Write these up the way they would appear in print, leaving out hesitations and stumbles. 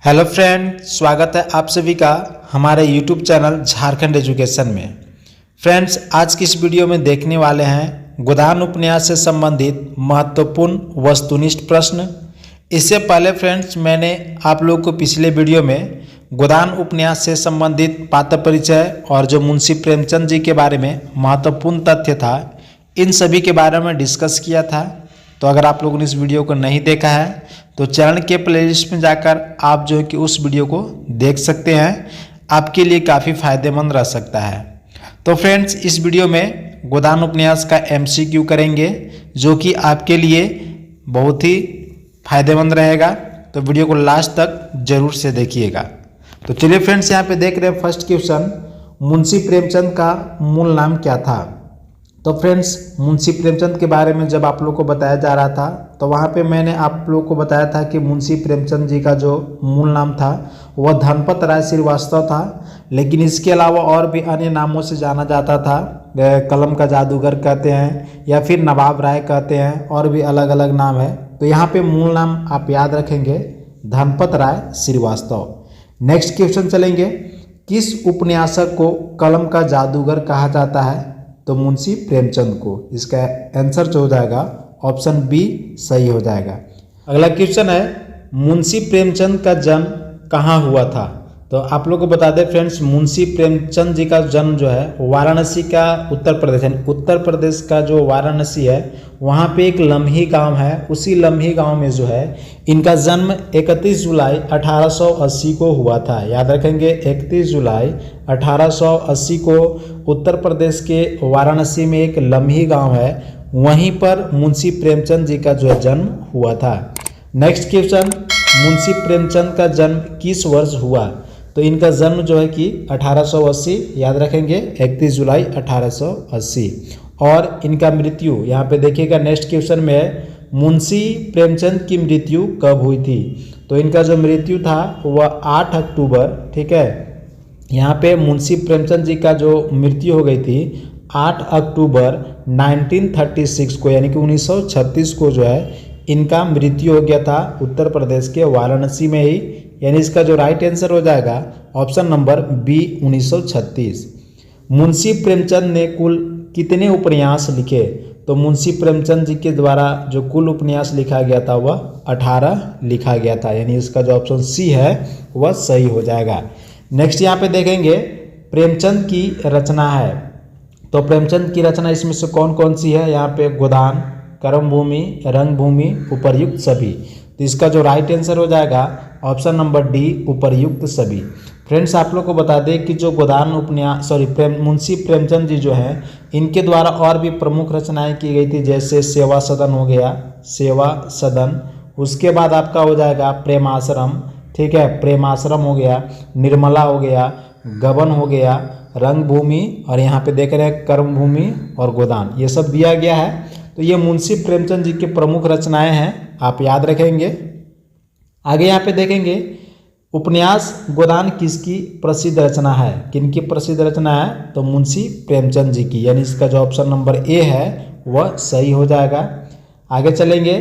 Hello friend, स्वागत है आप सभी का हमारे यूट्यूब चैनल झारखंड एजुकेशन में। फ्रेंड्स, आज की इस वीडियो में देखने वाले हैं गोदान उपन्यास से संबंधित महत्वपूर्ण वस्तुनिष्ठ प्रश्न। इससे पहले फ्रेंड्स, मैंने आप लोगों को पिछले वीडियो में गोदान उपन्यास से संबंधित पात्र परिचय और जो मुंशी प्रेमचंद जी के बारे में महत्वपूर्ण तथ्य था, इन सभी के बारे में डिस्कस किया था। तो अगर आप लोगों ने इस वीडियो को नहीं देखा है तो चैनल के प्लेलिस्ट में जाकर आप जो है कि उस वीडियो को देख सकते हैं, आपके लिए काफ़ी फायदेमंद रह सकता है। तो फ्रेंड्स, इस वीडियो में गोदान उपन्यास का MCQ करेंगे जो कि आपके लिए बहुत ही फायदेमंद रहेगा। तो वीडियो को लास्ट तक जरूर से देखिएगा। तो चलिए फ्रेंड्स, यहाँ पे देख रहे हैं फर्स्ट क्वेश्चन, मुंशी प्रेमचंद का मूल नाम क्या था। तो फ्रेंड्स, मुंशी प्रेमचंद के बारे में जब आप लोग को बताया जा रहा था तो वहाँ पे मैंने आप लोग को बताया था कि मुंशी प्रेमचंद जी का जो मूल नाम था वह धनपत राय श्रीवास्तव था, लेकिन इसके अलावा और भी अन्य नामों से जाना जाता था। कलम का जादूगर कहते हैं या फिर नवाब राय कहते हैं, और भी अलग अलग नाम है। तो यहाँ पे मूल नाम आप याद रखेंगे, धनपत राय श्रीवास्तव। नेक्स्ट क्वेश्चन चलेंगे, किस उपन्यासक को कलम का जादूगर कहा जाता है। तो मुंशी प्रेमचंद को। इसका आंसर जो हो जाएगा ऑप्शन बी सही हो जाएगा। अगला क्वेश्चन है, मुंशी प्रेमचंद का जन्म कहाँ हुआ था। तो आप लोग को बता दें फ्रेंड्स, मुंशी प्रेमचंद जी का जन्म जो है वाराणसी का उत्तर प्रदेश है, उत्तर प्रदेश का जो वाराणसी है वहाँ पे एक लम्ही गांव है। उसी लम्ही गांव में जो है इनका जन्म 31 जुलाई 1880 को हुआ था। याद रखेंगे, 31 जुलाई 1880 को उत्तर प्रदेश के वाराणसी में एक लम्ही गांव है, वहीं पर मुंशी प्रेमचंद जी का जो है जन्म हुआ था। नेक्स्ट क्वेश्चन, मुंशी प्रेमचंद का जन्म किस वर्ष हुआ। तो इनका जन्म जो है कि 1880, याद रखेंगे 31 जुलाई 1880। और इनका मृत्यु यहाँ पे देखिएगा नेक्स्ट क्वेश्चन में है, मुंशी प्रेमचंद की मृत्यु कब हुई थी। तो इनका जो मृत्यु था वह 8 अक्टूबर, ठीक है, यहाँ पे मुंशी प्रेमचंद जी का जो मृत्यु हो गई थी 8 अक्टूबर 1936 को, यानी कि 1936 को जो है इनका मृत्यु हो गया था उत्तर प्रदेश के वाराणसी में ही। यानी इसका जो राइट आंसर हो जाएगा option number B 1936। Munshi Premchand ने कुल कितने उपन्यास लिखे। तो मुंशी प्रेमचंद जी के द्वारा जो कुल उपन्यास लिखा गया था वह 18 लिखा गया था, यानी इसका जो ऑप्शन सी है वह सही हो जाएगा। नेक्स्ट यहाँ पे देखेंगे, प्रेमचंद की रचना है। तो प्रेमचंद की रचना इसमें से कौन कौन सी है। यहाँ पे गोदान, कर्मभूमि, रंगभूमि, उपर्युक्त सभी। तो इसका जो राइट आंसर हो जाएगा ऑप्शन नंबर डी, उपर्युक्त सभी। फ्रेंड्स, आप लोग को बता दें कि जो गोदान उपन्यास मुंशी प्रेमचंद जी जो हैं इनके द्वारा और भी प्रमुख रचनाएं की गई थी, जैसे सेवा सदन हो गया, सेवा सदन। उसके बाद आपका हो जाएगा प्रेमाश्रम, ठीक है, प्रेमाश्रम हो गया, निर्मला हो गया, गबन हो गया, रंगभूमि, और यहाँ पे देख रहे हैं कर्मभूमि और गोदान, ये सब दिया गया है। तो ये मुंशी प्रेमचंद जी के प्रमुख रचनाएं हैं, आप याद रखेंगे। आगे यहाँ पे देखेंगे, उपन्यास गोदान किसकी प्रसिद्ध रचना है, किनकी प्रसिद्ध रचना है। तो मुंशी प्रेमचंद जी की, यानी इसका जो ऑप्शन नंबर ए है वह सही हो जाएगा। आगे चलेंगे,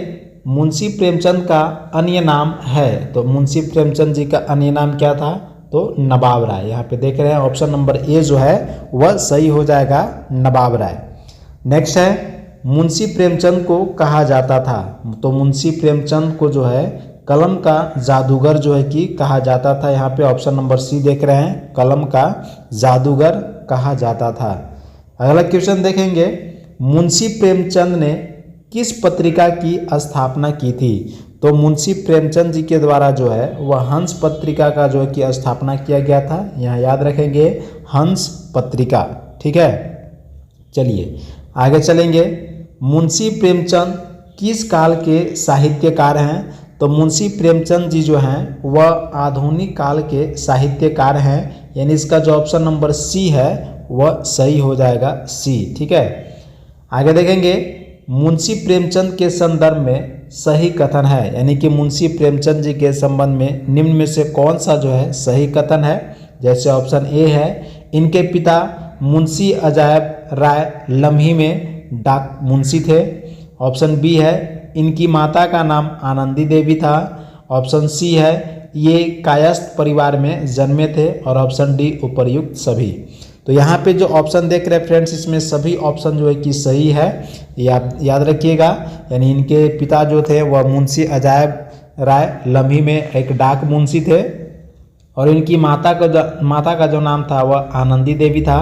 मुंशी प्रेमचंद का अन्य नाम है। तो मुंशी प्रेमचंद जी का अन्य नाम क्या था। तो नवाब राय। यहाँ पे देख रहे हैं ऑप्शन नंबर ए जो है वह सही हो जाएगा, नवाब राय। नेक्स्ट है, मुंशी प्रेमचंद को कहा जाता था। तो मुंशी प्रेमचंद को जो है कलम का जादूगर जो है कि कहा जाता था। यहाँ पे ऑप्शन नंबर सी देख रहे हैं, कलम का जादूगर कहा जाता था। अगला क्वेश्चन देखेंगे, मुंशी प्रेमचंद ने किस पत्रिका की स्थापना की थी। तो मुंशी प्रेमचंद जी के द्वारा जो है वह हंस पत्रिका का जो है कि स्थापना किया गया था। यहाँ याद रखेंगे हंस पत्रिका, ठीक है। चलिए आगे चलेंगे, मुंशी प्रेमचंद किस काल के साहित्यकार हैं। तो मुंशी प्रेमचंद जी जो हैं वह आधुनिक काल के साहित्यकार हैं, यानी इसका जो ऑप्शन नंबर सी है वह सही हो जाएगा, सी, ठीक है। आगे देखेंगे, मुंशी प्रेमचंद के संदर्भ में सही कथन है, यानी कि मुंशी प्रेमचंद जी के संबंध में निम्न में से कौन सा जो है सही कथन है। जैसे ऑप्शन ए है, इनके पिता मुंशी अजायब राय लम्ही में डाक मुंशी थे। ऑप्शन बी है, इनकी माता का नाम आनंदी देवी था। ऑप्शन सी है, ये कायस्थ परिवार में जन्मे थे, और ऑप्शन डी उपर्युक्त सभी। तो यहाँ पे जो ऑप्शन देख रहे हैं फ्रेंड्स, इसमें सभी ऑप्शन जो है कि सही है, ये आप याद रखिएगा। यानी इनके पिता जो थे वह मुंशी अजायब राय लम्ही में एक डाक मुंशी थे, और इनकी माता का जो नाम था वह आनंदी देवी था,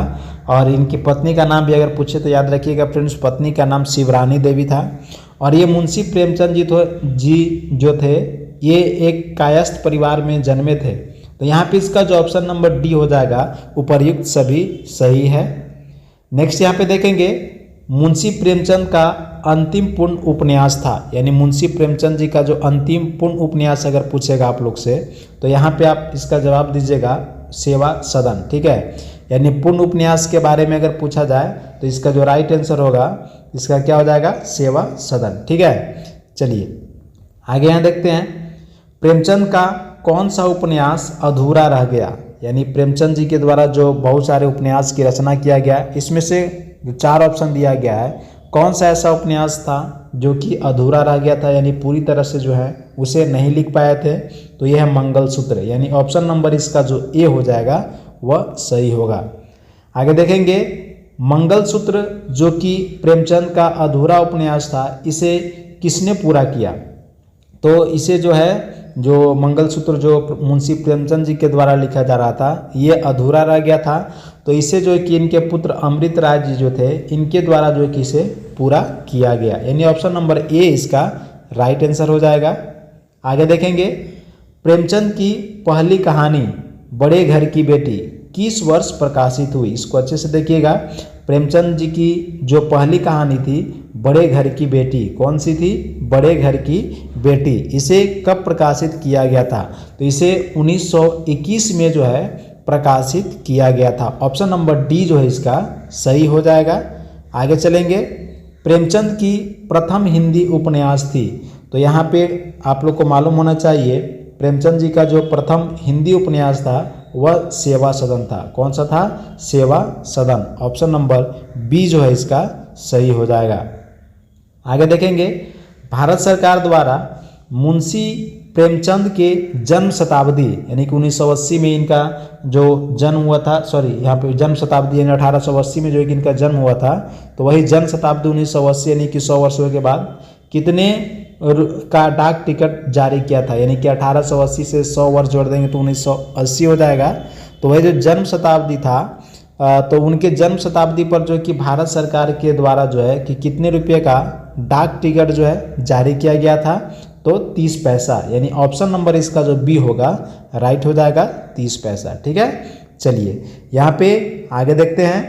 और इनकी पत्नी का नाम भी अगर पूछे तो याद रखिएगा फ्रेंड्स, पत्नी का नाम शिवरानी देवी था। और ये मुंशी प्रेमचंद जी जो थे ये एक कायस्थ परिवार में जन्मे थे। तो यहाँ पे इसका जो ऑप्शन नंबर डी हो जाएगा उपर्युक्त सभी सही है। नेक्स्ट यहाँ पे देखेंगे मुंशी प्रेमचंद का अंतिम पूर्ण उपन्यास था, यानी मुंशी प्रेमचंद जी का जो अंतिम पूर्ण उपन्यास अगर पूछेगा आप लोग से तो यहाँ पे आप इसका जवाब दीजिएगा सेवा सदन। ठीक है, यानी पूर्ण उपन्यास के बारे में अगर पूछा जाए तो इसका जो राइट आंसर होगा इसका क्या हो जाएगा, सेवा सदन। ठीक है, चलिए आगे यहाँ देखते हैं प्रेमचंद का कौन सा उपन्यास अधूरा रह गया। यानी प्रेमचंद जी के द्वारा जो बहुत सारे उपन्यास की रचना किया गया, इसमें से जो 4 ऑप्शन दिया गया है, कौन सा ऐसा उपन्यास था जो कि अधूरा रह गया था, यानी पूरी तरह से जो है उसे नहीं लिख पाए थे। तो यह है मंगलसूत्र, यानी ऑप्शन नंबर इसका जो ए हो जाएगा वह सही होगा। आगे देखेंगे मंगलसूत्र जो कि प्रेमचंद का अधूरा उपन्यास था, इसे किसने पूरा किया। तो इसे जो है जो मंगलसूत्र जो मुंशी प्रेमचंद जी के द्वारा लिखा जा रहा था ये अधूरा रह गया था। तो इसे जो है कि इनके पुत्र अमृत राय जी जो थे इनके द्वारा जो है कि इसे पूरा किया गया, यानी ऑप्शन नंबर ए इसका राइट आंसर हो जाएगा। आगे देखेंगे प्रेमचंद की पहली कहानी बड़े घर की बेटी किस वर्ष प्रकाशित हुई। इसको अच्छे से देखिएगा। प्रेमचंद जी की जो पहली कहानी थी बड़े घर की बेटी, कौन सी थी, बड़े घर की बेटी, इसे कब प्रकाशित किया गया था। तो इसे 1921 में जो है प्रकाशित किया गया था। ऑप्शन नंबर डी जो है इसका सही हो जाएगा। आगे चलेंगे प्रेमचंद की प्रथम हिंदी उपन्यास थी। तो यहाँ पे आप लोग को मालूम होना चाहिए प्रेमचंद जी का जो प्रथम हिंदी उपन्यास था वह सेवा सदन था। कौन सा था, सेवा सदन। ऑप्शन नंबर बी जो है इसका सही हो जाएगा। आगे देखेंगे भारत सरकार द्वारा मुंशी प्रेमचंद के जन्म शताब्दी यानी कि 1980 में इनका जो जन्म हुआ था, यहाँ पे जन्म शताब्दी यानी 1880 में जो है कि इनका जन्म हुआ था, तो वही जन्म शताब्दी 1980 यानी कि 100 वर्षों के बाद कितने का डाक टिकट जारी किया था। यानी कि 1880 से 100 वर्ष जोड़ देंगे तो 1980 हो जाएगा। तो वही जो जन्म शताब्दी था तो उनके जन्म शताब्दी पर जो कि भारत सरकार के द्वारा जो है कि कितने रुपये का डाक टिकट जो है जारी किया गया था, तो 30 पैसा, यानी ऑप्शन नंबर इसका जो बी होगा राइट हो जाएगा 30 पैसा। ठीक है, चलिए यहाँ पे आगे देखते हैं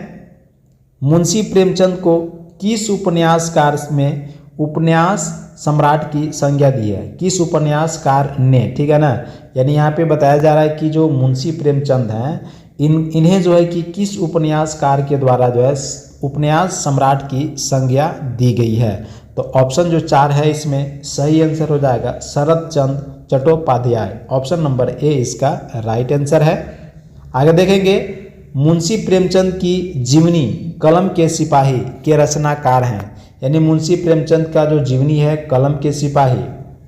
मुंशी प्रेमचंद को किस उपन्यासकार में उपन्यास सम्राट की संज्ञा दी है, किस उपन्यासकार ने। ठीक है ना, यानी यहाँ पे बताया जा रहा है कि जो मुंशी प्रेमचंद हैं इन्हें जो है कि किस उपन्यासकार के द्वारा जो है उपन्यास सम्राट की संज्ञा दी गई है। तो ऑप्शन जो 4 है इसमें सही आंसर हो जाएगा शरद Chandra Chattopadhyay. Option number A इसका राइट आंसर है। आगे देखेंगे मुंशी प्रेमचंद की जीवनी कलम के सिपाही के रचनाकार हैं। यानी मुंशी प्रेमचंद का जो जीवनी है कलम के सिपाही,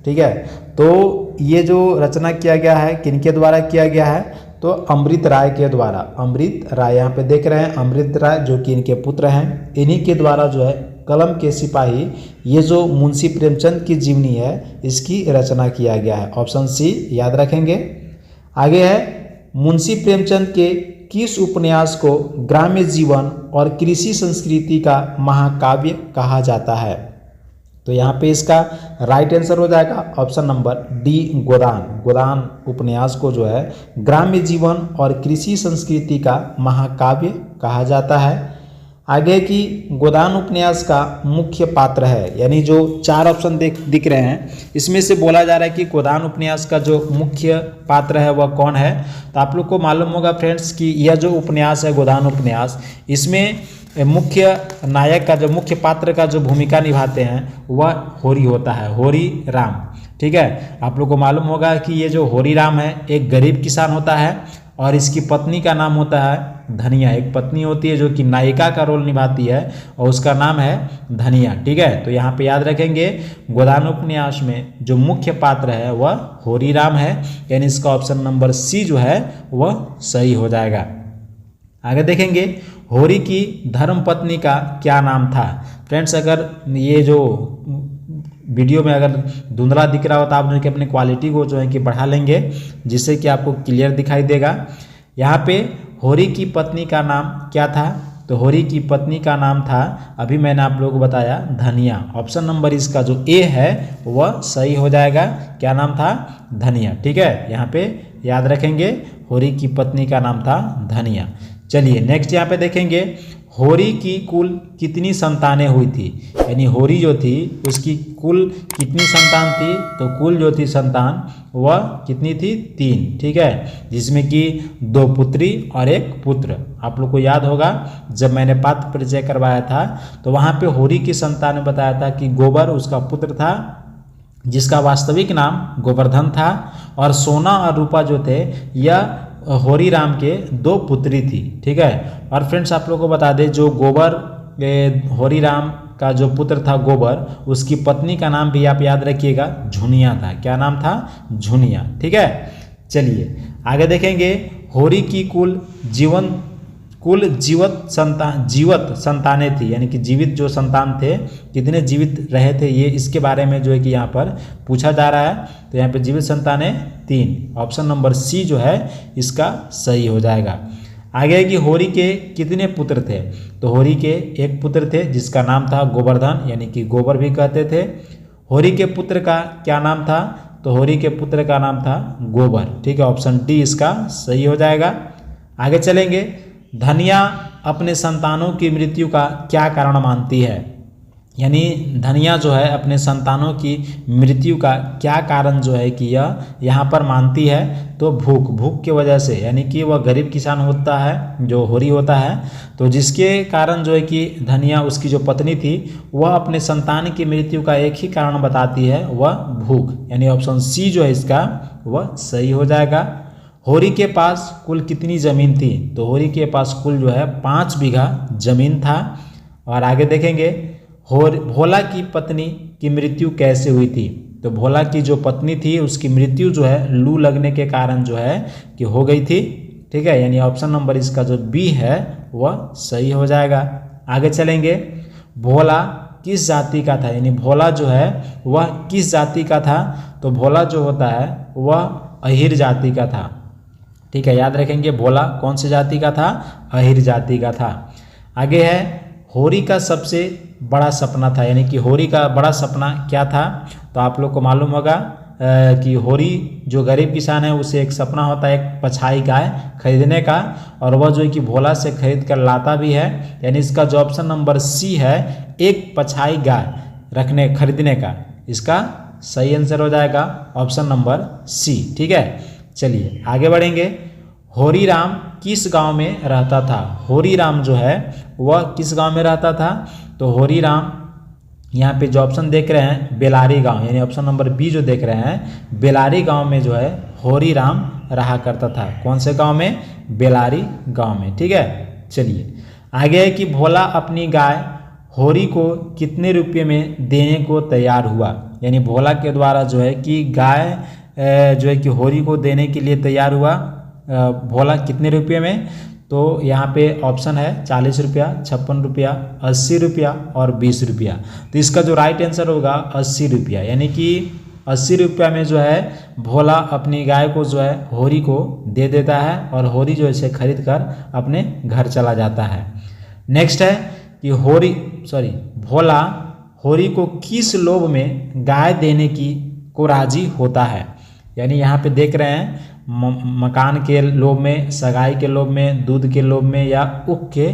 ठीक है, तो ये जो रचना किया गया है किनके द्वारा किया गया है, तो अमृत राय के द्वारा। अमृत राय यहाँ पे देख रहे हैं, अमृत राय जो कि इनके पुत्र हैं, इन्हीं के द्वारा जो है कलम के सिपाही ये जो मुंशी प्रेमचंद की जीवनी है इसकी रचना किया गया है। ऑप्शन सी याद रखेंगे। आगे है मुंशी प्रेमचंद के किस उपन्यास को ग्राम्य जीवन और कृषि संस्कृति का महाकाव्य कहा जाता है। तो यहाँ पे इसका राइट आंसर हो जाएगा ऑप्शन नंबर डी गोदान। गोदान उपन्यास को जो है ग्राम्य जीवन और कृषि संस्कृति का महाकाव्य कहा जाता है। आगे की गोदान उपन्यास का मुख्य पात्र है, यानी जो 4 ऑप्शन दिख रहे हैं इसमें से बोला जा रहा है कि गोदान उपन्यास का जो मुख्य पात्र है वह कौन है। तो आप लोग को मालूम होगा फ्रेंड्स कि यह जो उपन्यास है गोदान उपन्यास, इसमें मुख्य नायक का जो मुख्य पात्र का जो भूमिका निभाते हैं वह होरी होता है, होरी राम। ठीक है, आप लोग को मालूम होगा कि ये जो होरी राम है एक गरीब किसान होता है और इसकी पत्नी का नाम होता है धनिया। एक पत्नी होती है जो कि नायिका का रोल निभाती है और उसका नाम है धनिया। ठीक है, तो यहाँ पे याद रखेंगे गोदानोपन्यास में जो मुख्य पात्र है वह होरी राम है, यानी इसका ऑप्शन नंबर सी जो है वह सही हो जाएगा। आगे देखेंगे होरी की धर्म पत्नी का क्या नाम था। फ्रेंड्स, अगर ये जो वीडियो में अगर धुंधला दिख रहा हो तो आप जो कि अपनी क्वालिटी को जो है कि बढ़ा लेंगे, जिससे कि आपको क्लियर दिखाई देगा। यहाँ पे होरी की पत्नी का नाम क्या था, तो होरी की पत्नी का नाम था, अभी मैंने आप लोगों को बताया, धनिया। ऑप्शन नंबर इसका जो ए है वह सही हो जाएगा। क्या नाम था, धनिया। ठीक है, यहाँ पे याद रखेंगे होरी की पत्नी का नाम था धनिया। चलिए नेक्स्ट यहाँ पे देखेंगे होरी की कुल कितनी संतानें हुई थी, यानी होरी जो थी उसकी कुल कितनी संतान थी, तो कुल जो थी संतान वह कितनी थी, 3। ठीक है, जिसमें कि 2 पुत्री और 1 पुत्र। आप लोग को याद होगा जब मैंने पात्र परिचय करवाया था तो वहाँ पे होरी की संतान में बताया था कि गोबर उसका पुत्र था, जिसका वास्तविक नाम गोवर्धन था, और सोना और रूपा जो थे यह होरी राम के 2 पुत्री थी। ठीक है, और फ्रेंड्स आप लोगों को बता दें जो गोबर होरी राम का जो पुत्र था गोबर, उसकी पत्नी का नाम भी आप याद रखिएगा झुनिया था। क्या नाम था, झुनिया। ठीक है, चलिए आगे देखेंगे होरी की कुल जीवित संतानें थी, यानी कि जीवित जो संतान थे कितने जीवित रहे थे, ये इसके बारे में जो है कि यहाँ पर पूछा जा रहा है। तो यहाँ पे जीवित संतानें 3, ऑप्शन नंबर सी जो है इसका सही हो जाएगा। आगे है कि होरी के कितने पुत्र थे, तो होरी के 1 पुत्र थे जिसका नाम था गोवर्धन, यानी कि गोबर भी कहते थे। होरी के पुत्र का क्या नाम था, तो होरी के पुत्र का नाम था गोबर। ठीक है, ऑप्शन डी इसका सही हो जाएगा। आगे चलेंगे, धनिया अपने संतानों की मृत्यु का क्या कारण मानती है, यानी धनिया जो है अपने संतानों की मृत्यु का क्या कारण जो है कि यह यहाँ पर मानती है, तो भूख की वजह से, यानी कि वह गरीब किसान होता है जो होरी होता है, तो जिसके कारण जो है कि धनिया उसकी जो पत्नी थी वह अपने संतान की मृत्यु का एक ही कारण बताती है, वह भूख, यानी ऑप्शन सी जो है इसका वह सही हो जाएगा। होरी के पास कुल कितनी ज़मीन थी, तो होरी के पास कुल जो है 5 बीघा ज़मीन था। और आगे देखेंगे भोला की पत्नी की मृत्यु कैसे हुई थी, तो भोला की जो पत्नी थी उसकी मृत्यु जो है लू लगने के कारण जो है कि हो गई थी। ठीक है, यानी ऑप्शन नंबर इसका जो बी है वह सही हो जाएगा। आगे चलेंगे, भोला किस जाति का था, यानी भोला जो है वह किस जाति का था, तो भोला जो होता है वह अहिर जाति का था। ठीक है, याद रखेंगे भोला कौन सी जाति का था, अहिर जाति का था। आगे है होरी का सबसे बड़ा सपना था, यानी कि होरी का बड़ा सपना क्या था, तो आप लोग को मालूम होगा कि होरी जो गरीब किसान है उसे एक सपना होता है एक पछाई गाय खरीदने का, और वह जो है कि भोला से खरीद कर लाता भी है, यानी इसका जो ऑप्शन नंबर सी है एक पछाई गाय खरीदने का, इसका सही आंसर हो जाएगा ऑप्शन नंबर सी। ठीक है, चलिए आगे बढ़ेंगे। होरी राम किस गांव में रहता था, होरी राम जो है वह किस गांव में रहता था, तो होरी राम यहाँ पे जो ऑप्शन देख रहे हैं बेलारी गांव, यानी ऑप्शन नंबर बी जो देख रहे हैं बेलारी गांव में जो है होरी राम रहा करता था। कौन से गांव में, बेलारी गांव में। ठीक है, चलिए आगे है कि भोला अपनी गाय होरी को कितने रुपये में देने को तैयार हुआ, यानी भोला के द्वारा जो है कि गाय जो है कि होरी को देने के लिए तैयार हुआ भोला कितने रुपये में, तो यहाँ पे ऑप्शन है 40 रुपया, 56 रुपया, 80 रुपया और 20 रुपया। तो इसका जो राइट आंसर होगा 80 रुपया, यानी कि 80 रुपया में जो है भोला अपनी गाय को जो है होरी को दे देता है और होरी जो इसे खरीद कर अपने घर चला जाता है। नेक्स्ट है कि भोला होरी को किस लोभ में गाय देने को राजी होता है, यानी यहाँ पे देख रहे हैं मकान के लोभ में, सगाई के लोभ में, दूध के लोभ में या ऊख के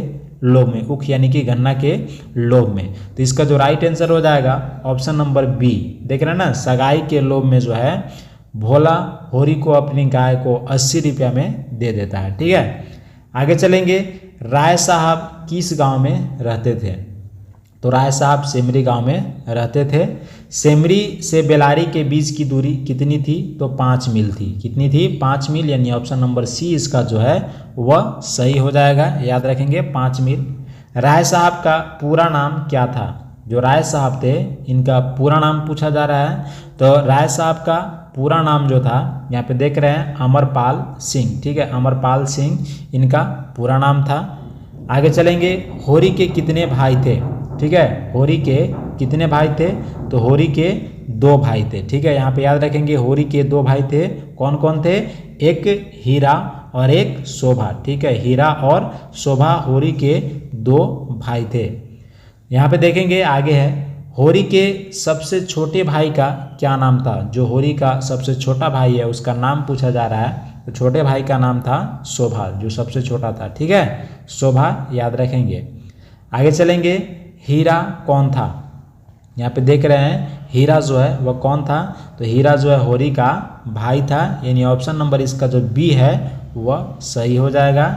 लोभ में, ऊख यानी कि गन्ना के लोभ में। तो इसका जो राइट आंसर हो जाएगा ऑप्शन नंबर बी। देख रहे हैं ना, सगाई के लोभ में जो है भोला होरी को अपनी गाय को 80 रुपया में दे देता है। ठीक है, आगे चलेंगे। राय साहब किस गांव में रहते थे, तो राय साहब सिमरी गांव में रहते थे। सेमरी से बेलारी के बीच की दूरी कितनी थी? तो 5 मील थी। कितनी थी? 5 मील, यानी ऑप्शन नंबर सी इसका जो है वह सही हो जाएगा। याद रखेंगे 5 मील। राय साहब का पूरा नाम क्या था? जो राय साहब थे इनका पूरा नाम पूछा जा रहा है। तो राय साहब का पूरा नाम जो था, यहाँ पे देख रहे हैं अमरपाल सिंह। ठीक है, अमरपाल सिंह इनका पूरा नाम था। आगे चलेंगे, होरी के कितने भाई थे? ठीक है, होरी के कितने भाई थे? तो होरी के 2 भाई थे। ठीक है, यहाँ पे याद रखेंगे होरी के 2 भाई थे। कौन कौन थे? एक हीरा और एक शोभा। ठीक है, हीरा और शोभा होरी के 2 भाई थे। यहाँ पे देखेंगे आगे है, होरी के सबसे छोटे भाई का क्या नाम था? जो होरी का सबसे छोटा भाई है उसका नाम पूछा जा रहा है। तो छोटे भाई का नाम था शोभा, जो सबसे छोटा था। ठीक है, शोभा याद रखेंगे। आगे चलेंगे, हीरा कौन था? यहाँ पे देख रहे हैं हीरा जो है वह कौन था? तो हीरा जो है होरी का भाई था, यानी ऑप्शन नंबर इसका जो बी है वह सही हो जाएगा।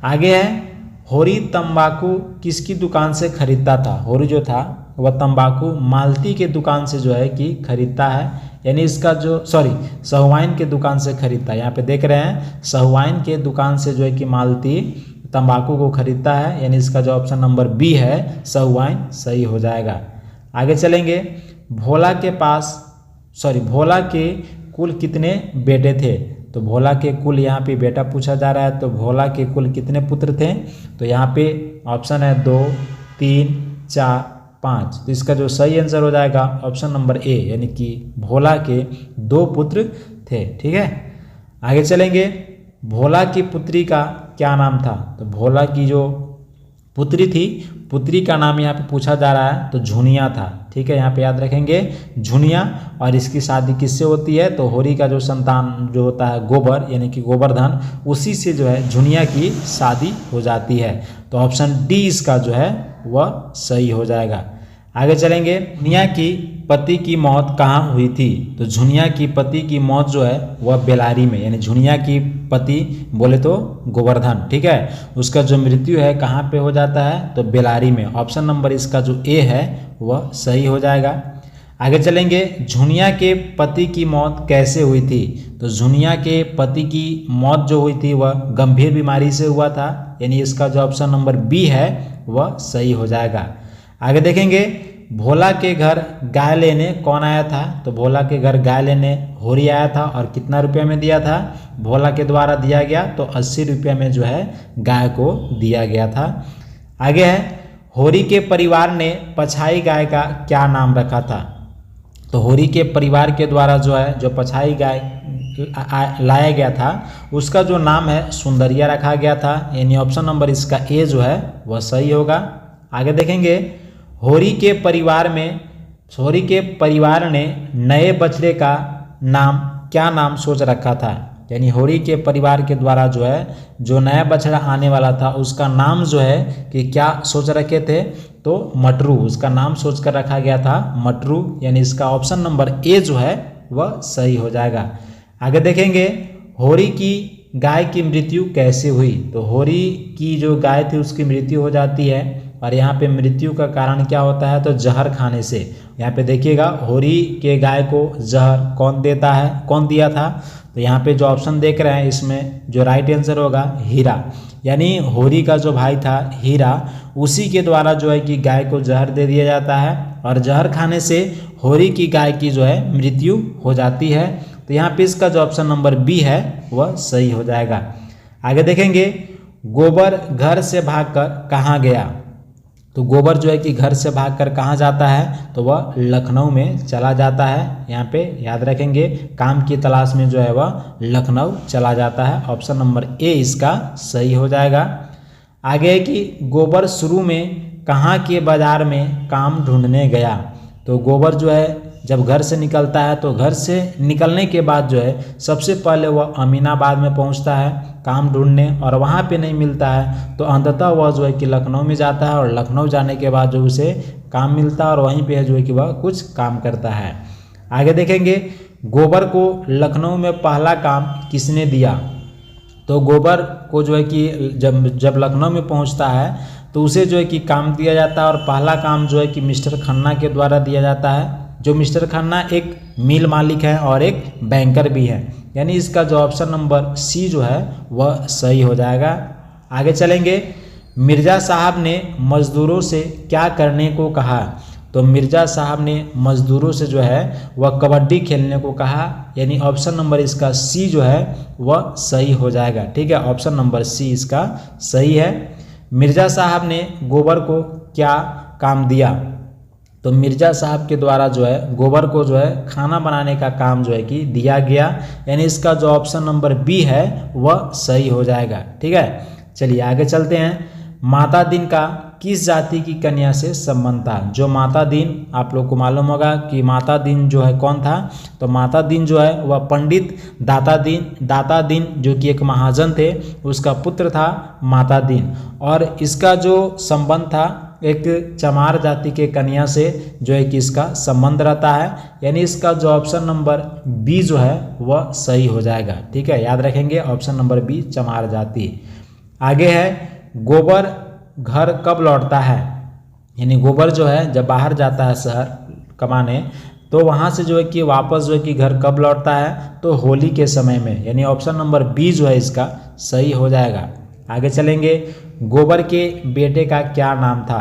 आगे है, होरी तंबाकू किसकी दुकान से खरीदता था? होरी जो था वह तंबाकू मालती के दुकान से जो है कि खरीदता है, यानी इसका जो सहुआइन के दुकान से खरीदता है। यहाँ पे देख रहे हैं सहुआइन के दुकान से जो है कि मालती तंबाकू को खरीदता है, यानी इसका जो ऑप्शन नंबर बी है सहुआइन सही हो जाएगा। आगे चलेंगे, भोला के कुल कितने बेटे थे? तो भोला के कुल यहाँ पे बेटा पूछा जा रहा है। तो भोला के कुल कितने पुत्र थे? तो यहाँ पे ऑप्शन है 2, 3, 4, 5। तो इसका जो सही आंसर हो जाएगा ऑप्शन नंबर ए, यानी कि भोला के 2 पुत्र थे। ठीक है, आगे चलेंगे, भोला की पुत्री का क्या नाम था? तो भोला की जो पुत्री थी, पुत्री का नाम यहाँ पे पूछा जा रहा है, तो झुनिया था। ठीक है, यहाँ पे याद रखेंगे झुनिया। और इसकी शादी किससे होती है? तो होरी का जो संतान जो होता है गोबर, यानी कि गोवर्धन, उसी से जो है झुनिया की शादी हो जाती है। तो ऑप्शन डी इसका जो है वह सही हो जाएगा। आगे चलेंगे, झुनिया की पति की मौत कहाँ हुई थी? तो झुनिया की पति की मौत जो है वह बेलारी में, यानी झुनिया की पति बोले तो गोवर्धन। ठीक है, उसका जो मृत्यु है कहाँ पे हो जाता है? तो बेलारी में। ऑप्शन नंबर इसका जो ए है वह सही हो जाएगा। आगे चलेंगे, झुनिया के पति की मौत कैसे हुई थी? तो झुनिया के पति की मौत जो हुई थी वह गंभीर बीमारी से हुआ था, यानी इसका जो ऑप्शन नंबर बी है वह सही हो जाएगा। आगे देखेंगे, भोला के घर गाय लेने कौन आया था? तो भोला के घर गाय लेने होरी आया था। और कितना रुपया में दिया था? भोला के द्वारा दिया गया तो 80 रुपया में जो है गाय को दिया गया था। आगे है, होरी के परिवार ने पछाई गाय का क्या नाम रखा था? तो होरी के परिवार के द्वारा जो है जो पछाई गाय लाया गया था उसका जो नाम है सुंदरिया रखा गया था, यानी ऑप्शन नंबर इसका ए जो है वह सही होगा। आगे देखेंगे, होरी के परिवार ने नए बछड़े का नाम क्या नाम सोच रखा था? यानी होरी के परिवार के द्वारा जो है जो नया बछड़ा आने वाला था उसका नाम जो है कि क्या सोच रखे थे? तो मटरू, उसका नाम सोच कर रखा गया था मटरू, यानी इसका ऑप्शन नंबर ए जो है वह सही हो जाएगा। आगे देखेंगे, होरी की गाय की मृत्यु कैसे हुई? तो होरी की जो गाय थी उसकी मृत्यु हो जाती है। और यहाँ पे मृत्यु का कारण क्या होता है? तो जहर खाने से। यहाँ पे देखिएगा होरी के गाय को जहर कौन देता है, कौन दिया था? तो यहाँ पे जो ऑप्शन देख रहे हैं इसमें जो राइट आंसर होगा हीरा, यानी होरी का जो भाई था हीरा, उसी के द्वारा जो है कि गाय को जहर दे दिया जाता है और जहर खाने से होरी की गाय की जो है मृत्यु हो जाती है। तो यहाँ पे इसका जो ऑप्शन नंबर बी है वह सही हो जाएगा। आगे देखेंगे, गोबर घर से भागकर कहाँ गया? तो गोबर जो है कि घर से भागकर कहाँ जाता है? तो वह लखनऊ में चला जाता है। यहाँ पे याद रखेंगे काम की तलाश में जो है वह लखनऊ चला जाता है। ऑप्शन नंबर ए इसका सही हो जाएगा। आगे है कि गोबर शुरू में कहाँ के बाजार में काम ढूंढने गया? तो गोबर जो है जब घर से निकलता है तो घर से निकलने के बाद जो है सबसे पहले वह अमीनाबाद में पहुंचता है काम ढूंढने, और वहाँ पे नहीं मिलता है तो अंततः वह जो है कि लखनऊ में जाता है और लखनऊ जाने के बाद जो उसे काम मिलता है और वहीं पे जो है कि वह कुछ काम करता है। आगे देखेंगे, गोबर को लखनऊ में पहला काम किसने दिया? तो गोबर को जो है कि जब लखनऊ में पहुँचता है तो उसे जो है कि काम दिया जाता है और पहला काम जो है कि मिस्टर खन्ना के द्वारा दिया जाता है। जो मिस्टर खन्ना एक मिल मालिक है और एक बैंकर भी है, यानी इसका जो ऑप्शन नंबर सी जो है वह सही हो जाएगा। आगे चलेंगे। मिर्ज़ा साहब ने मज़दूरों से क्या करने को कहा? तो मिर्ज़ा साहब ने मज़दूरों से जो है वह कबड्डी खेलने को कहा, यानी ऑप्शन नंबर इसका सी जो है वह सही हो जाएगा। ठीक है, ऑप्शन नंबर सी इसका सही है। मिर्ज़ा साहब ने गोबर को क्या काम दिया? तो मिर्ज़ा साहब के द्वारा जो है गोबर को जो है खाना बनाने का काम जो है कि दिया गया, यानी इसका जो ऑप्शन नंबर बी है वह सही हो जाएगा। ठीक है, चलिए आगे चलते हैं। माता दीन का किस जाति की कन्या से संबंध था? जो माता दीन आप लोग को मालूम होगा कि माता दीन जो है कौन था? तो माता दीन जो है वह पंडित दाता दीन जो कि एक महाजन थे, उसका पुत्र था माता दीन, और इसका जो संबंध था एक चमार जाति के कन्या से जो है कि इसका संबंध रहता है, यानी इसका जो ऑप्शन नंबर बी जो है वह सही हो जाएगा। ठीक है, याद रखेंगे ऑप्शन नंबर बी चमार जाति। आगे है गोबर घर कब लौटता है? यानी गोबर जो है जब बाहर जाता है शहर कमाने, तो वहाँ से जो है कि वापस जो है कि घर कब लौटता है? तो होली के समय में, यानी ऑप्शन नंबर बी जो है इसका सही हो जाएगा। आगे चलेंगे। गोबर के बेटे का क्या नाम था?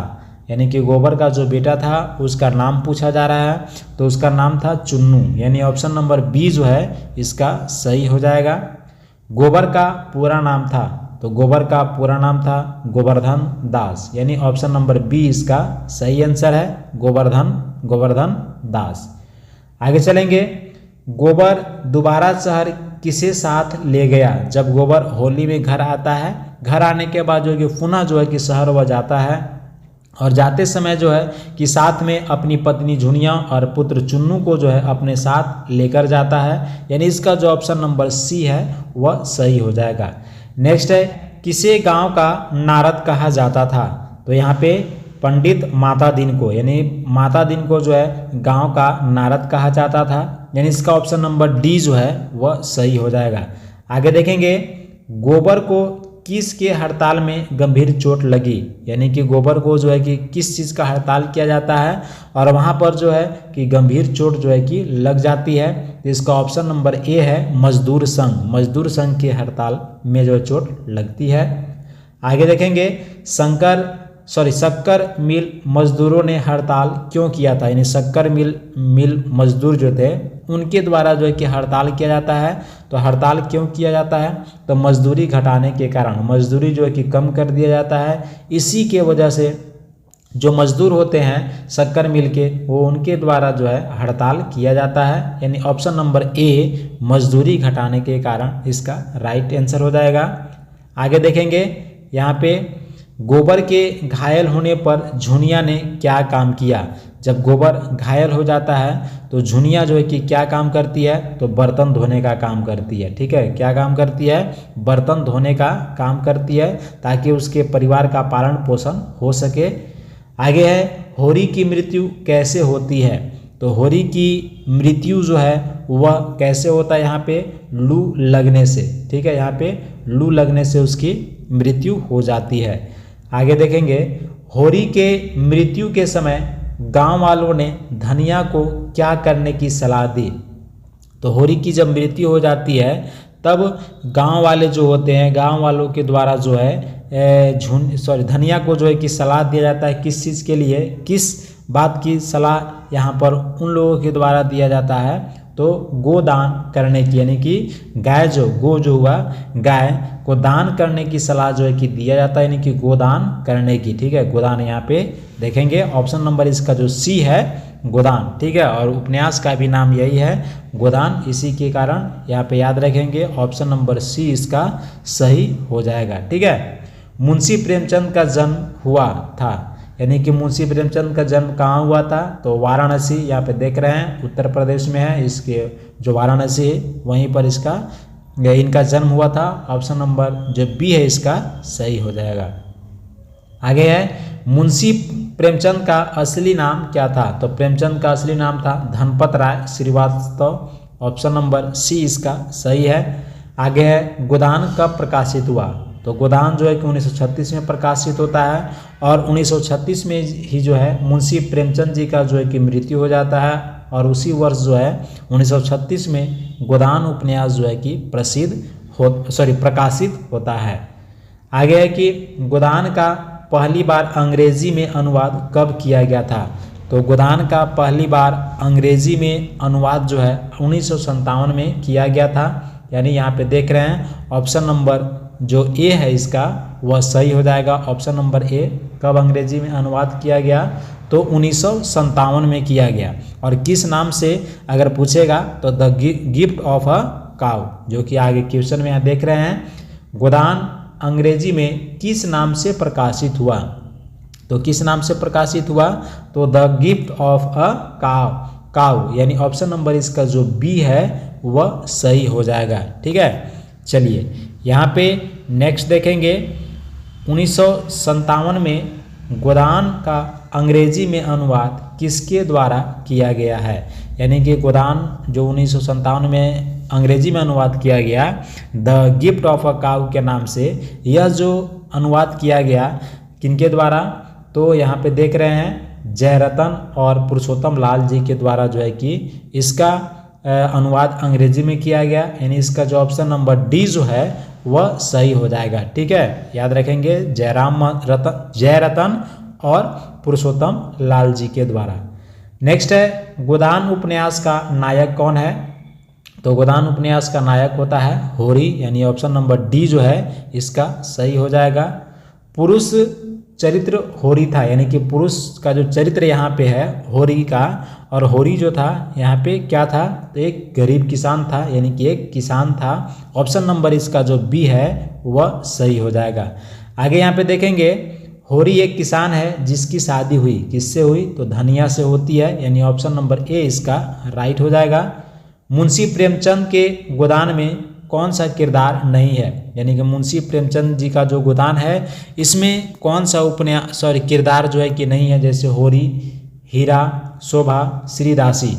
यानी कि गोबर का जो बेटा था उसका नाम पूछा जा रहा है, तो उसका नाम था चुन्नू, यानी ऑप्शन नंबर बी जो है इसका सही हो जाएगा। गोबर का पूरा नाम था? तो गोबर का पूरा नाम था गोवर्धन दास, यानी ऑप्शन नंबर बी इसका सही आंसर है, गोवर्धन दास। आगे चलेंगे। गोबर दोबारा शहर किसे साथ ले गया? जब गोबर होली में घर आता है, घर आने के बाद जो है कि पुनः जो है कि शहर वह जाता है, और जाते समय जो है कि साथ में अपनी पत्नी झुनिया और पुत्र चुन्नू को जो है अपने साथ लेकर जाता है, यानी इसका जो ऑप्शन नंबर सी है वह सही हो जाएगा। नेक्स्ट है, किसे गांव का नारद कहा जाता था? तो यहाँ पे पंडित माता दीन को, यानी माता दीन को जो है गांव का नारद कहा जाता था, यानी इसका ऑप्शन नंबर डी जो है वह सही हो जाएगा। आगे देखेंगे। गोबर को किसके हड़ताल में गंभीर चोट लगी? यानी कि गोबर को जो है कि किस चीज़ का हड़ताल किया जाता है और वहाँ पर जो है कि गंभीर चोट जो है कि लग जाती है, तो इसका ऑप्शन नंबर ए है मजदूर संघ के हड़ताल में जो चोट लगती है। आगे देखेंगे। शक्कर मिल मजदूरों ने हड़ताल क्यों किया था? यानी शक्कर मिल मजदूर जो थे उनके द्वारा जो है कि हड़ताल किया जाता है, तो हड़ताल क्यों किया जाता है? तो मजदूरी घटाने के कारण, मजदूरी जो है कि कम कर दिया जाता है, इसी के वजह से जो मजदूर होते हैं शक्कर मिल के, वो उनके द्वारा जो है हड़ताल किया जाता है, यानी ऑप्शन नंबर ए मजदूरी घटाने के कारण इसका राइट आंसर हो जाएगा। आगे देखेंगे। यहाँ पे गोबर के घायल होने पर झुनिया ने क्या काम किया? जब गोबर घायल हो जाता है तो झुनिया जो है कि क्या काम करती है? तो बर्तन धोने का काम करती है। ठीक है, क्या काम करती है? बर्तन धोने का काम करती है, ताकि उसके परिवार का पालन पोषण हो सके। आगे है, होरी की मृत्यु कैसे होती है? तो होरी की मृत्यु जो है वह कैसे होता है? यहाँ पे लू लगने से। ठीक है, यहाँ पे लू लगने से उसकी मृत्यु हो जाती है। आगे देखेंगे। होरी के मृत्यु के समय गांव वालों ने धनिया को क्या करने की सलाह दी? तो होरी की जब मृत्यु हो जाती है तब गांव वाले जो होते हैं, गांव वालों के द्वारा जो है धनिया को जो है कि सलाह दिया जाता है। किस चीज़ के लिए, किस बात की सलाह यहाँ पर उन लोगों के द्वारा दिया जाता है? तो गोदान करने की, यानी कि गाय जो हुआ गाय को दान करने की सलाह जो है कि दिया जाता है, यानी कि गोदान करने की। ठीक है, गोदान यहाँ पे देखेंगे ऑप्शन नंबर इसका जो सी है गोदान। ठीक है, और उपन्यास का भी नाम यही है गोदान, इसी के कारण यहाँ पे याद रखेंगे ऑप्शन नंबर सी इसका सही हो जाएगा। ठीक है, मुंशी प्रेमचंद का जन्म हुआ था, यानी कि मुंशी प्रेमचंद का जन्म कहाँ हुआ था? तो वाराणसी, यहाँ पे देख रहे हैं उत्तर प्रदेश में है, इसके जो वाराणसी है वहीं पर इनका जन्म हुआ था। ऑप्शन नंबर जो बी है इसका सही हो जाएगा। आगे है, मुंशी प्रेमचंद का असली नाम क्या था? तो प्रेमचंद का असली नाम था धनपत राय श्रीवास्तव, ऑप्शन नंबर सी इसका सही है। आगे है, गोदान कब प्रकाशित हुआ? तो गोदान जो है कि 1936 में प्रकाशित होता है, और 1936 में ही जो है मुंशी प्रेमचंद जी का जो है कि मृत्यु हो जाता है, और उसी वर्ष जो है 1936 में गोदान उपन्यास जो है कि प्रकाशित होता है। आगे है कि गोदान का पहली बार अंग्रेजी में अनुवाद कब किया गया था? तो गोदान का पहली बार अंग्रेजी में अनुवाद जो है 1957 में किया गया था। यानी यहाँ पे देख रहे हैं ऑप्शन नंबर जो ए है इसका वह सही हो जाएगा। ऑप्शन नंबर ए कब अंग्रेजी में अनुवाद किया गया? तो 1957 में किया गया। और किस नाम से अगर पूछेगा तो the gift of a cow, जो कि आगे क्वेश्चन में यहाँ देख रहे हैं। गोदान अंग्रेजी में किस नाम से प्रकाशित हुआ? तो किस नाम से प्रकाशित हुआ? तो the gift of a cow, यानी ऑप्शन नंबर इसका जो बी है वह सही हो जाएगा। ठीक है, चलिए यहाँ पे नेक्स्ट देखेंगे। 1957 में गोदान का अंग्रेजी में अनुवाद किसके द्वारा किया गया है? यानी कि गोदान जो 1957 में अंग्रेजी में अनुवाद किया गया the gift of a cow के नाम से, यह जो अनुवाद किया गया किनके द्वारा? तो यहाँ पे देख रहे हैं जयरतन और पुरुषोत्तम लाल जी के द्वारा जो है कि इसका अनुवाद अंग्रेजी में किया गया। यानी इसका जो ऑप्शन नंबर डी जो है वह सही हो जाएगा। ठीक है, याद रखेंगे जयरतन और पुरुषोत्तम लाल जी के द्वारा। नेक्स्ट है गोदान उपन्यास का नायक कौन है? तो गोदान उपन्यास का नायक होता है होरी, यानी ऑप्शन नंबर डी जो है इसका सही हो जाएगा। पुरुष चरित्र होरी था, यानी कि पुरुष का जो चरित्र यहाँ पे है होरी का, और होरी जो था यहाँ पे क्या था? तो एक गरीब किसान था, यानी कि एक किसान था। ऑप्शन नंबर इसका जो बी है वह सही हो जाएगा। आगे यहाँ पे देखेंगे होरी एक किसान है जिसकी शादी हुई, किससे हुई? तो धनिया से होती है, यानी ऑप्शन नंबर ए इसका राइट हो जाएगा। मुंशी प्रेमचंद के गोदान में कौन सा किरदार नहीं है? यानी कि मुंशी प्रेमचंद जी का जो गोदान है इसमें कौन सा किरदार जो है कि नहीं है? जैसे होरी, हीरा, शोभा, श्रीदासी।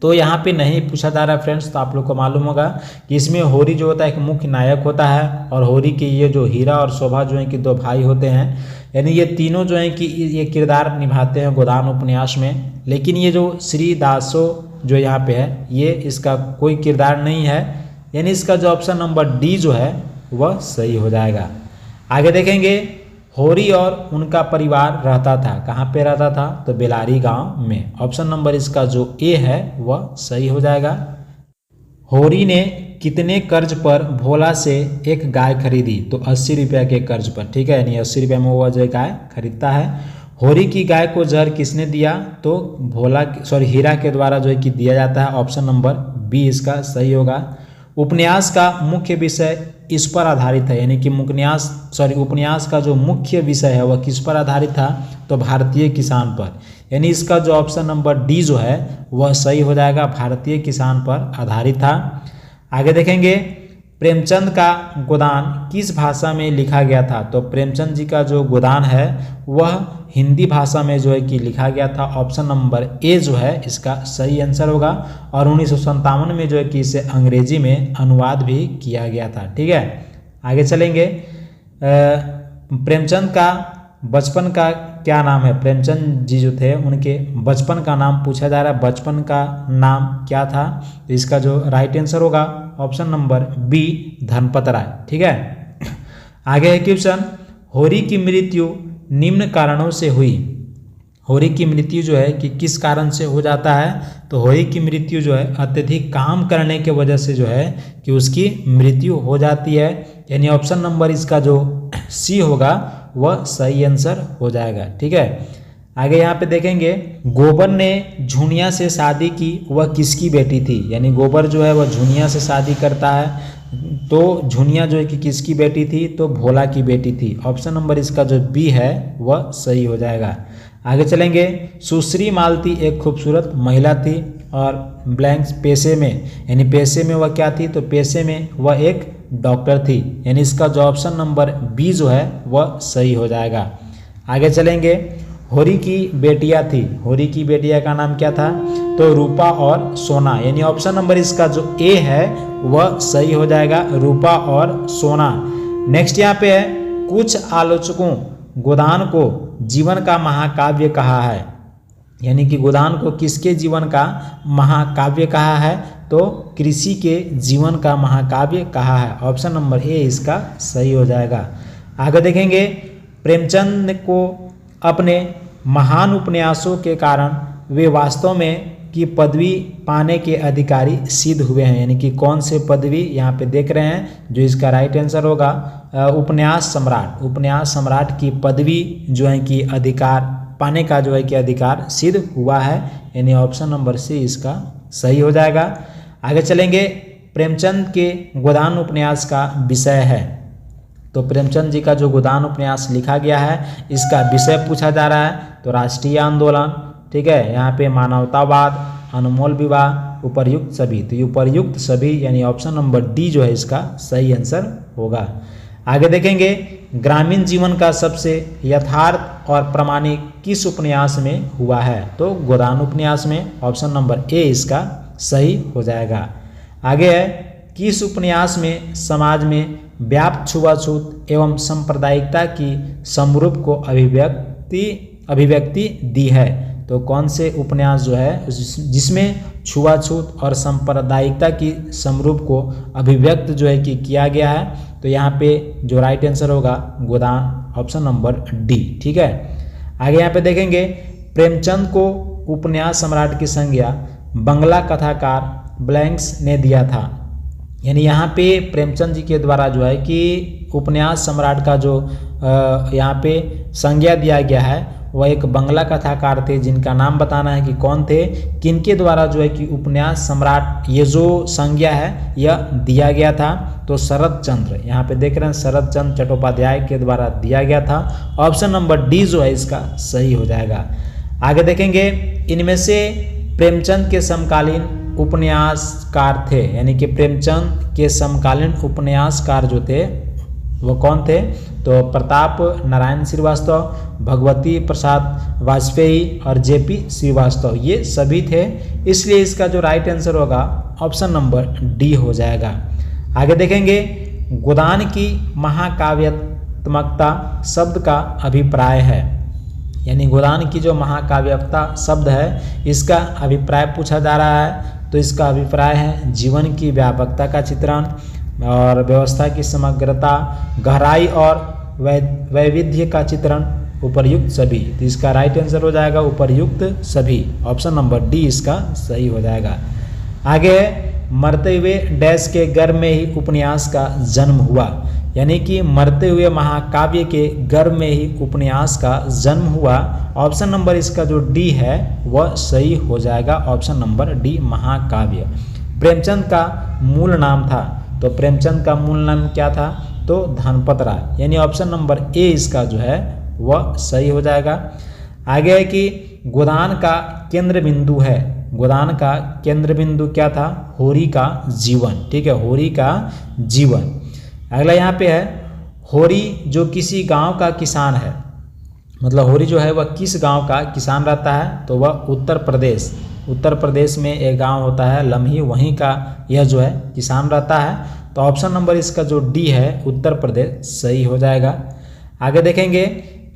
तो यहाँ पे नहीं पूछा जा रहा है फ्रेंड्स, तो आप लोग को मालूम होगा कि इसमें होरी जो होता है एक मुख्य नायक होता है, और होरी के ये जो हीरा और शोभा जो है कि दो भाई होते हैं। यानी ये तीनों जो है कि ये किरदार निभाते हैं गोदान उपन्यास में। लेकिन ये जो श्रीदासो जो यहाँ पे है ये इसका कोई किरदार नहीं है, यानी इसका जो ऑप्शन नंबर डी जो है वह सही हो जाएगा। आगे देखेंगे होरी और उनका परिवार रहता था, कहाँ पे रहता था? तो बेलारी गांव में। ऑप्शन नंबर इसका जो ए है वह सही हो जाएगा। होरी ने कितने कर्ज पर भोला से एक गाय खरीदी? तो 80 रुपये के कर्ज पर। ठीक है, यानी 80 रुपये में वह जो गाय खरीदता है। होरी की गाय को जहर किसने दिया? तो हीरा के द्वारा जो है कि दिया जाता है। ऑप्शन नंबर बी इसका सही होगा। उपन्यास का मुख्य विषय इस पर आधारित है, यानी कि उपन्यास का जो मुख्य विषय है वह किस पर आधारित था? तो भारतीय किसान पर। यानी इसका जो ऑप्शन नंबर डी जो है वह सही हो जाएगा, भारतीय किसान पर आधारित था। आगे देखेंगे प्रेमचंद का गोदान किस भाषा में लिखा गया था? तो प्रेमचंद जी का जो गोदान है वह हिंदी भाषा में जो है कि लिखा गया था। ऑप्शन नंबर ए जो है इसका सही आंसर होगा। और 1957 में जो है कि इसे अंग्रेजी में अनुवाद भी किया गया था। ठीक है, आगे चलेंगे। प्रेमचंद का बचपन का क्या नाम है? प्रेमचंद जी जो थे उनके बचपन का नाम पूछा जा रहा है, बचपन का नाम क्या था? तो इसका जो राइट आंसर होगा ऑप्शन नंबर बी धनपत राय। ठीक है, आगे है क्वेश्चन होरी की मृत्यु निम्न कारणों से हुई। होरी की मृत्यु जो है कि किस कारण से हो जाता है? तो होरी की मृत्यु जो है अत्यधिक काम करने के वजह से जो है कि उसकी मृत्यु हो जाती है। यानी ऑप्शन नंबर इसका जो सी होगा वह सही आंसर हो जाएगा। ठीक है, आगे यहाँ पे देखेंगे गोबर ने झुनिया से शादी की, वह किसकी बेटी थी? यानी गोबर जो है वह झुनिया से शादी करता है, तो झुनिया जो है कि किसकी बेटी थी? तो भोला की बेटी थी। ऑप्शन नंबर इसका जो बी है वह सही हो जाएगा। आगे चलेंगे सुश्री मालती एक खूबसूरत महिला थी और ब्लैंक पेशे में, यानी पेशे में वह क्या थी? तो पेशे में वह एक डॉक्टर थी। यानी इसका जो ऑप्शन नंबर बी जो है वह सही हो जाएगा। आगे चलेंगे होरी की बेटियां थी, होरी की बेटियां का नाम क्या था? तो रूपा और सोना। यानी ऑप्शन नंबर इसका जो ए है वह सही हो जाएगा, रूपा और सोना। नेक्स्ट यहाँ पे है कुछ आलोचकों गोदान को जीवन का महाकाव्य कहा है। यानी कि गोदान को किसके जीवन का महाकाव्य कहा है? तो कृषि के जीवन का महाकाव्य कहा है। ऑप्शन नंबर ए इसका सही हो जाएगा। आगे देखेंगे, प्रेमचंद को अपने महान उपन्यासों के कारण वे वास्तव में की पदवी पाने के अधिकारी सिद्ध हुए हैं। यानी कि कौन से पदवी यहाँ पे देख रहे हैं, जो इसका राइट आंसर होगा उपन्यास सम्राट। उपन्यास सम्राट की पदवी जो है कि अधिकार पाने का जो है कि अधिकार सिद्ध हुआ है। यानी ऑप्शन नंबर सी इसका सही हो जाएगा। आगे चलेंगे, प्रेमचंद के गोदान उपन्यास का विषय है। तो प्रेमचंद जी का जो गोदान उपन्यास लिखा गया है, इसका विषय पूछा जा रहा है तो राष्ट्रीय आंदोलन, ठीक है। यहाँ पे मानवतावाद, अनमोल विवाह, उपर्युक्त सभी। तो ये उपर्युक्त सभी यानी ऑप्शन नंबर डी जो है इसका सही आंसर होगा। आगे देखेंगे, ग्रामीण जीवन का सबसे यथार्थ और प्रामाणिक किस उपन्यास में हुआ है? तो गोदान उपन्यास में। ऑप्शन नंबर ए इसका सही हो जाएगा। आगे है, किस उपन्यास में समाज में व्याप्त छुआछूत एवं सांप्रदायिकता की समरूप को अभिव्यक्ति दी है? तो कौन से उपन्यास जो है जिसमें छुआछूत और सांप्रदायिकता की समरूप को अभिव्यक्त जो है कि किया गया है? तो यहाँ पे जो राइट आंसर होगा गोदान, ऑप्शन नंबर डी, ठीक है। आगे यहाँ पे देखेंगे, प्रेमचंद को उपन्यास सम्राट की संज्ञा बंगला कथाकार ब्लैंक्स ने दिया था। यानी यहाँ पे प्रेमचंद जी के द्वारा जो है कि उपन्यास सम्राट का जो यहाँ पे संज्ञा दिया गया है वह एक बंगला कथाकार थे, जिनका नाम बताना है कि कौन थे, किनके द्वारा जो है कि उपन्यास सम्राट ये जो संज्ञा है यह दिया गया था? तो शरद चंद्र, यहाँ पे देख रहे हैं शरद चंद्र चट्टोपाध्याय के द्वारा दिया गया था। ऑप्शन नंबर डी जो है इसका सही हो जाएगा। आगे देखेंगे, इनमें से प्रेमचंद के समकालीन उपन्यासकार थे। यानी कि प्रेमचंद के समकालीन उपन्यासकार जो थे वो कौन थे? तो प्रताप नारायण श्रीवास्तव, भगवती प्रसाद वाजपेयी और जेपी श्रीवास्तव, ये सभी थे। इसलिए इसका जो राइट आंसर होगा ऑप्शन नंबर डी हो जाएगा। आगे देखेंगे, गोदान की महाकाव्यात्मकता शब्द का अभिप्राय है। यानी गोदान की जो महाकाव्यता शब्द है इसका अभिप्राय पूछा जा रहा है। तो इसका अभिप्राय है जीवन की व्यापकता का चित्रण और व्यवस्था की समग्रता, गहराई और वैविध्य का चित्रण, उपर्युक्त सभी। तो इसका राइट आंसर हो जाएगा उपर्युक्त सभी। ऑप्शन नंबर डी इसका सही हो जाएगा। आगे, मरते हुए डैश के गर्भ में ही उपन्यास का जन्म हुआ। यानी कि मरते हुए महाकाव्य के गर्भ में ही उपन्यास का जन्म हुआ। ऑप्शन नंबर इसका जो डी है वह सही हो जाएगा। ऑप्शन नंबर डी महाकाव्य। प्रेमचंद का मूल नाम था। तो प्रेमचंद का मूल नाम क्या था? तो धनपत राय। यानी ऑप्शन नंबर ए इसका जो है वह सही हो जाएगा। आगे है कि गोदान का केंद्र बिंदु है। गोदान का केंद्र बिंदु क्या था? होरी का जीवन, ठीक है, होरी का जीवन। अगला यहाँ पे है, होरी जो किसी गांव का किसान है। मतलब होरी जो है वह किस गांव का किसान रहता है? तो वह उत्तर प्रदेश में एक गांव होता है लम्ही, वहीं का यह जो है किसान रहता है। तो ऑप्शन नंबर इसका जो डी है उत्तर प्रदेश सही हो जाएगा। आगे देखेंगे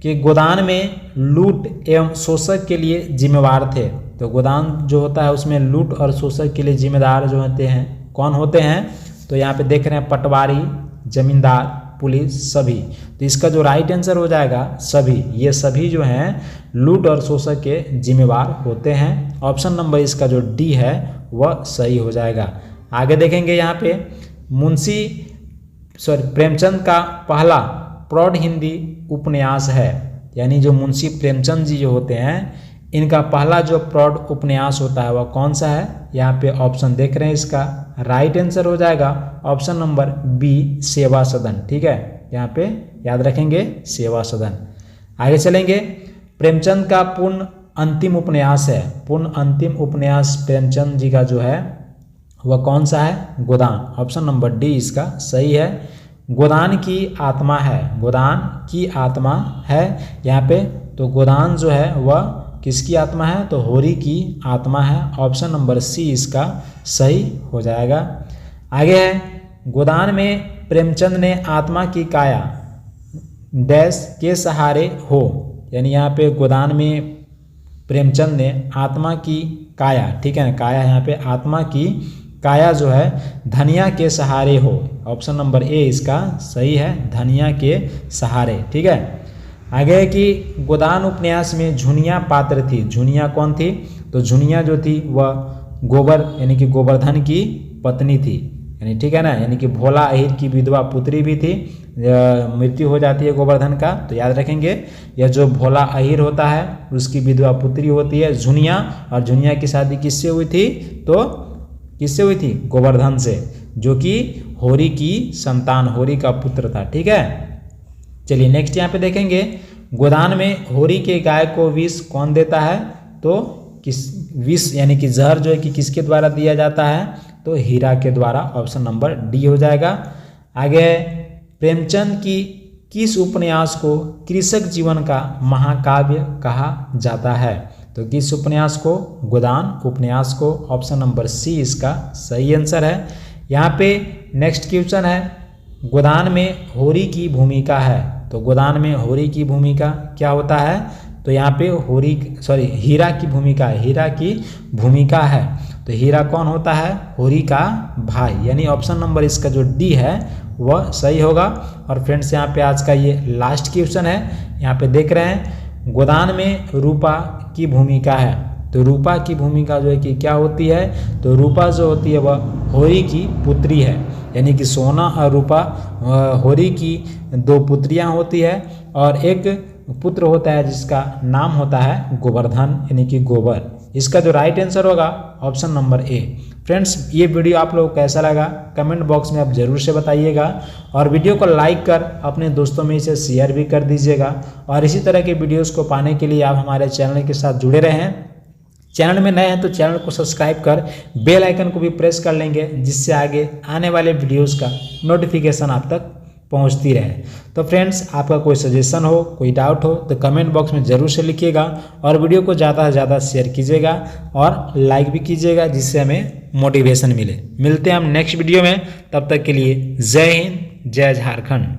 कि गोदान में लूट एवं शोषक के लिए जिम्मेवार थे। तो गोदान जो होता है उसमें लूट और शोषक के लिए जिम्मेदार जो होते हैं कौन होते हैं? तो यहाँ पे देख रहे हैं पटवारी, जमींदार, पुलिस, सभी। तो इसका जो राइट आंसर हो जाएगा सभी। ये सभी जो हैं लूट और शोषक के जिम्मेवार होते हैं। ऑप्शन नंबर इसका जो डी है वह सही हो जाएगा। आगे देखेंगे यहाँ पे प्रेमचंद का पहला प्रौढ़ हिंदी उपन्यास है। यानी जो मुंशी प्रेमचंद जी जो होते हैं इनका पहला जो प्रौढ़ उपन्यास होता है वह कौन सा है? यहाँ पे ऑप्शन देख रहे हैं, इसका राइट आंसर हो जाएगा ऑप्शन नंबर बी सेवा सदन, ठीक है। यहाँ पे याद रखेंगे सेवा सदन। आगे चलेंगे, प्रेमचंद का पूर्ण अंतिम उपन्यास है। पूर्ण अंतिम उपन्यास प्रेमचंद जी का जो है वह कौन सा है? गोदान। ऑप्शन नंबर डी इसका सही है। गोदान की आत्मा है। गोदान की आत्मा है यहाँ पे। तो गोदान जो है वह किसकी आत्मा है? तो होरी की आत्मा है। ऑप्शन नंबर सी इसका सही हो जाएगा। आगे है, गोदान में प्रेमचंद ने आत्मा की काया डैश के सहारे हो। यानी यहाँ पे गोदान में प्रेमचंद ने आत्मा की काया, ठीक है ना, काया यहाँ पे आत्मा की काया जो है धनिया के सहारे हो। ऑप्शन नंबर ए इसका सही है, धनिया के सहारे। ठीक है, आगे है कि गोदान उपन्यास में झुनिया पात्र थी। झुनिया कौन थी? तो झुनिया जो थी वह गोबर यानी कि गोवर्धन की पत्नी थी, यानी ठीक है ना, यानी कि भोला अहिर की विधवा पुत्री भी थी। मृत्यु हो जाती है गोवर्धन का, तो याद रखेंगे यह जो भोला अहिर होता है उसकी विधवा पुत्री होती है झुनिया, और झुनिया की शादी किससे हुई थी? तो किससे हुई थी? गोवर्धन से, जो कि होरी की संतान, होरी का पुत्र था। ठीक है, चलिए नेक्स्ट यहाँ पे देखेंगे, गोदान में होरी के गाय को विष कौन देता है? तो किस विष यानी कि जहर जो है कि किसके द्वारा दिया जाता है? तो हीरा के द्वारा। ऑप्शन नंबर डी हो जाएगा। आगे प्रेमचंद की किस उपन्यास को कृषक जीवन का महाकाव्य कहा जाता है? तो किस उपन्यास को? गोदान उपन्यास को। ऑप्शन नंबर सी इसका सही आंसर है। यहाँ पे नेक्स्ट क्वेश्चन है, गोदान में होरी की भूमिका है। तो गोदान में होरी की भूमिका क्या होता है? तो यहाँ पे हीरा की भूमिका है, हीरा की भूमिका है। तो हीरा कौन होता है? होरी का भाई, यानी ऑप्शन नंबर इसका जो डी है वह सही होगा। और फ्रेंड्स यहाँ पे आज का ये लास्ट क्वेश्चन है, यहाँ पे देख रहे हैं, गोदान में रूपा की भूमिका है। तो रूपा की भूमिका जो है कि क्या होती है? तो रूपा जो होती है वह होरी की पुत्री है, यानी कि सोना और रूपा होरी की दो पुत्रियां होती है, और एक पुत्र होता है जिसका नाम होता है गोवर्धन, यानी कि गोबर। इसका जो राइट आंसर होगा ऑप्शन नंबर ए। फ्रेंड्स, ये वीडियो आप लोगों को कैसा लगा कमेंट बॉक्स में आप ज़रूर से बताइएगा, और वीडियो को लाइक कर अपने दोस्तों में इसे शेयर भी कर दीजिएगा। और इसी तरह के वीडियोस को पाने के लिए आप हमारे चैनल के साथ जुड़े रहें। चैनल में नए हैं तो चैनल को सब्सक्राइब कर बेल आइकन को भी प्रेस कर लेंगे, जिससे आगे आने वाले वीडियोस का नोटिफिकेशन आप तक पहुंचती रहे। तो फ्रेंड्स, आपका कोई सजेशन हो, कोई डाउट हो तो कमेंट बॉक्स में ज़रूर से लिखिएगा, और वीडियो को ज़्यादा से ज़्यादा शेयर कीजिएगा और लाइक भी कीजिएगा, जिससे हमें मोटिवेशन मिले। मिलते हैं हम नेक्स्ट वीडियो में, तब तक के लिए जय हिंद, जय झारखंड।